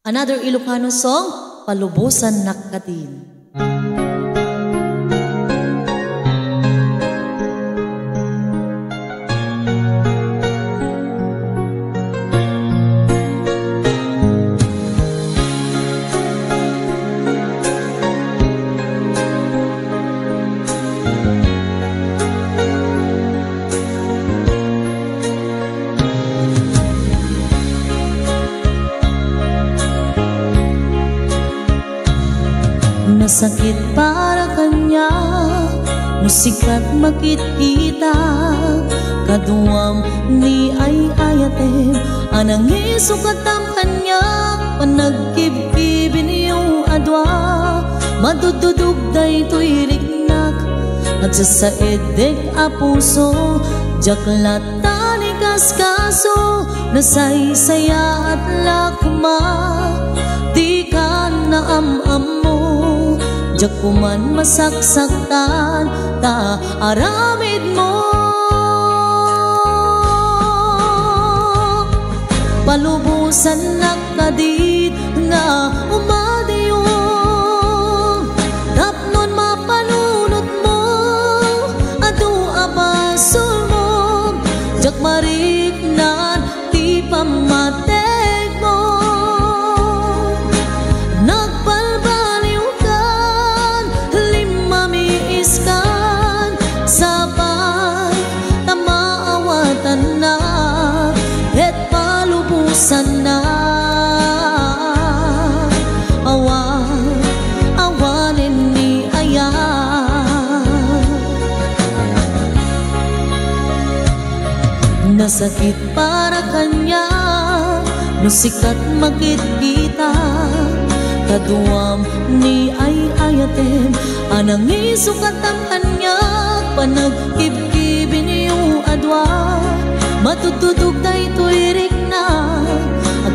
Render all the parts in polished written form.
Another Ilocano song, Palubusan Nakkatin. Nasakit para kanya, musikat makikita, kaduam ni ay ayatem, anang isukatam kanya, panagkibkibin yung adwa, madududug day to'y rignak, at sa saedeg a puso, jaklatan ni kaskaso, nasaysaya at lakma, di ka naamam mo. Diyak kuman masaksaktan, ta aramid mo. Palubusan nakadit nga umadayo, tapnon mapanunot mo, adu abasol mo, diyak mariknan, ti pamatek mo. Sana awanin ni aya, nasakit para kanya, musikat makikita, kaduam ni ay ayatem, anang isukatam kanya, panagkibkibin yung adwa, matutudog tayo to'y rigna,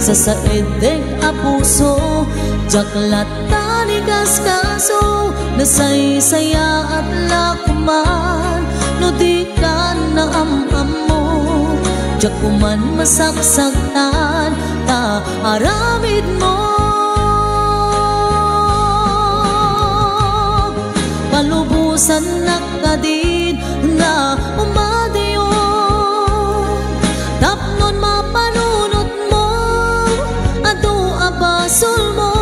sa saedeg a puso, jaklatan ni kaskaso, nasaysaya at lakman, no di ka naamam mo, jak kuman masaksaktan, ta aramid mo. Palubusan nakadin nga umadayo, tapnon mapanunot mo, adu abasol mo,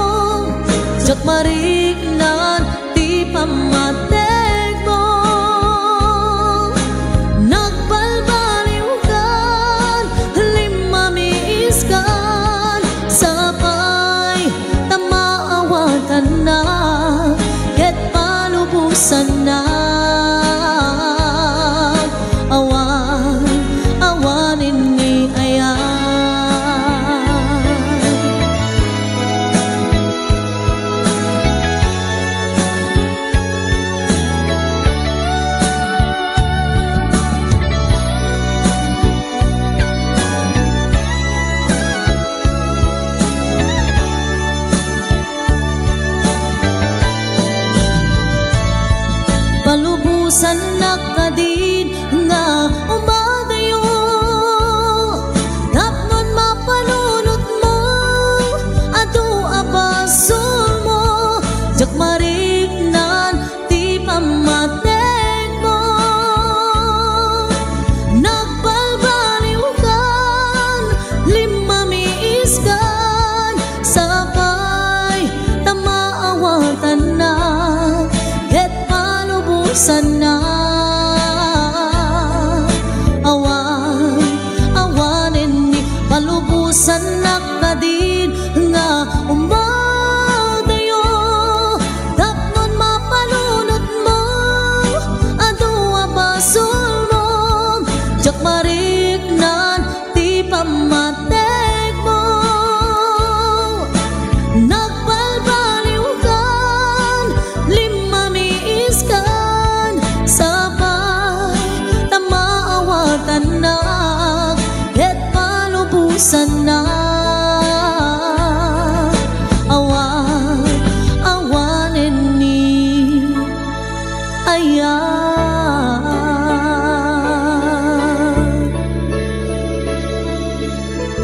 jak mariknan, ti pamatek mo. Nagbalbaliw kan, limamiis kan, sabay tamaawatan na, ket palubusan na. Awanin ni aya, palubusan nakadin nga umadayo, tapnon mapanunot mo, adu abasol mo, jak mariknan, ti pamatek mo. Nagbalbaliw kan, limamiis kan, sabay tamaawatan na, ket palubusan na. Awanin ni palubusan nakadin nga umadayo,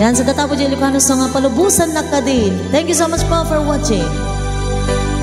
Yan, sa tatapo dyan Ilocano sa nga palubusan na kadin. Thank you so much po for watching.